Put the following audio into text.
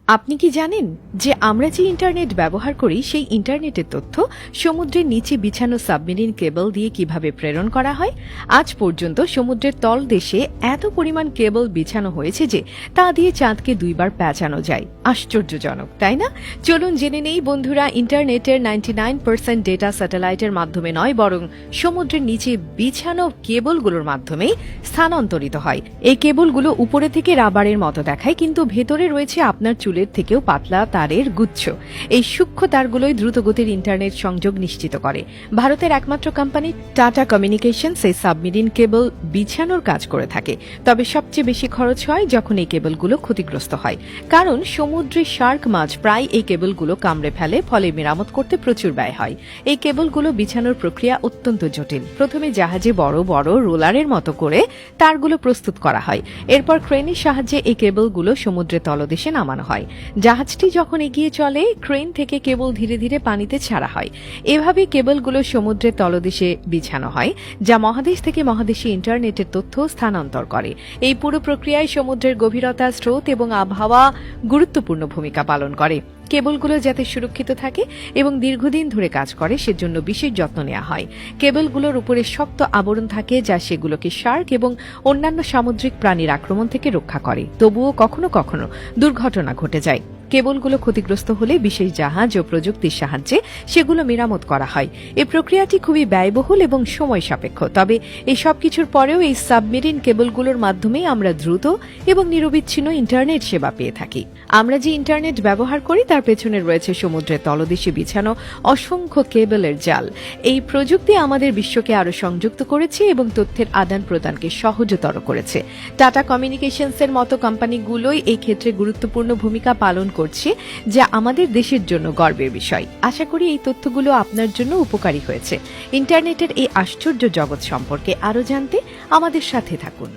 আপনি কি জানেন যে আমরা যে ইন্টারনেট ব্যবহার করি সেই ইন্টারনেটের তথ্য সমুদ্রের নিচে বিছানো সাবমেরিন কেবল দিয়ে কিভাবে প্রেরণ করা হয়? আজ পর্যন্ত সমুদ্রের তলদেশে এত পরিমাণ কেবল বিছানো হয়েছে যে তা দিয়ে চাঁদকে দুইবার পেঁচানো যায়। আশ্চর্যজনক, তাই না? চলুন জেনে নেই বন্ধুরা, ইন্টারনেটের 99% ডেটা স্যাটেলাইটের মাধ্যমে নয়, বরং সমুদ্রের নিচে বিছানো কেবলগুলোর মাধ্যমেই স্থানান্তরিত হয়। এই কেবলগুলো উপরে থেকে রাবারের মতো দেখায়, কিন্তু ভেতরে রয়েছে আপনার চুলের থেকেও পাতলা তারের গুচ্ছ। এই সূক্ষ্ম তারগুলোই দ্রুতগতির ইন্টারনেট সংযোগ নিশ্চিত করে। ভারতের একমাত্র কোম্পানি টাটা কমিউনিকেশনস এই সাবমেরিন কেবল বিছানোর কাজ করে থাকে। তবে সবচেয়ে বেশি খরচ হয় যখন এই কেবলগুলো ক্ষতিগ্রস্ত হয়, কারণ সমুদ্রে শার্ক মাছ প্রায় এই কেবলগুলো কামড়ে ফেলে, ফলে মেরামত করতে প্রচুর ব্যয় হয়। এই কেবলগুলো বিছানোর প্রক্রিয়া অত্যন্ত জটিল। প্রথমে জাহাজে বড় বড় রোলারের মতো করে তারগুলো প্রস্তুত করা হয়। এরপর ক্রেনের সাহায্যে এই কেবলগুলো সমুদ্রের তলদেশে নামানো হয়। জাহাজটি যখন এগিয়ে চলে, ক্রেন থেকে কেবল ধীরে ধীরে পানিতে ছাড়া হয়। এভাবে কেবলগুলো সমুদ্রের তলদেশে বিছানো হয়, যা মহাদেশ থেকে মহাদেশে ইন্টারনেটের তথ্য স্থানান্তর করে। এই পুরো প্রক্রিয়ায় সমুদ্রের গভীরতা, স্রোত এবং আবহাওয়া গুরুত্বপূর্ণ ভূমিকা পালন করে। কেবলগুলো যাতে সুরক্ষিত থাকে এবং দীর্ঘদিন ধরে কাজ করে সেজন্য বিশেষ যত্ন নেওয়া হয়। কেবলগুলোর উপরে শক্ত আবরণ থাকে, যা সেগুলোকে শার্ক এবং অন্যান্য সামুদ্রিক প্রাণীর আক্রমণ থেকে রক্ষা করে। তবুও কখনো কখনো দুর্ঘটনা ঘটে যায়। কেবলগুলো ক্ষতিগ্রস্ত হলে বিশেষ জাহাজ ও প্রযুক্তির সাহায্যে সেগুলো মেরামত করা হয়। এই প্রক্রিয়াটি খুবই ব্যয়বহুল এবং সময় সাপেক্ষ। তবে এই সব কিছুর পরেও এই সাবমেরিন কেবলগুলোর মাধ্যমে আমরা দ্রুত এবং নিরবিচ্ছিন্ন ইন্টারনেট সেবা পেয়ে থাকি। আমরা যে ইন্টারনেট ব্যবহার করি তার পেছনে রয়েছে সমুদ্রের তলদেশে বিছানো অসংখ্য কেবলের জাল। এই প্রযুক্তি আমাদের বিশ্বকে আরো সংযুক্ত করেছে এবং তথ্যের আদান প্রদানকে সহজতর করেছে। টাটা কমিউনিকেশনসের মতো কোম্পানিগুলোই এই ক্ষেত্রে গুরুত্বপূর্ণ ভূমিকা পালন করছে, যা আমাদের দেশের জন্য গর্বের বিষয়। আশা করি এই তথ্যগুলো আপনার জন্য উপকারী হয়েছে। ইন্টারনেটের এই আশ্চর্য জগৎ সম্পর্কে আরো জানতে আমাদের সাথে থাকুন।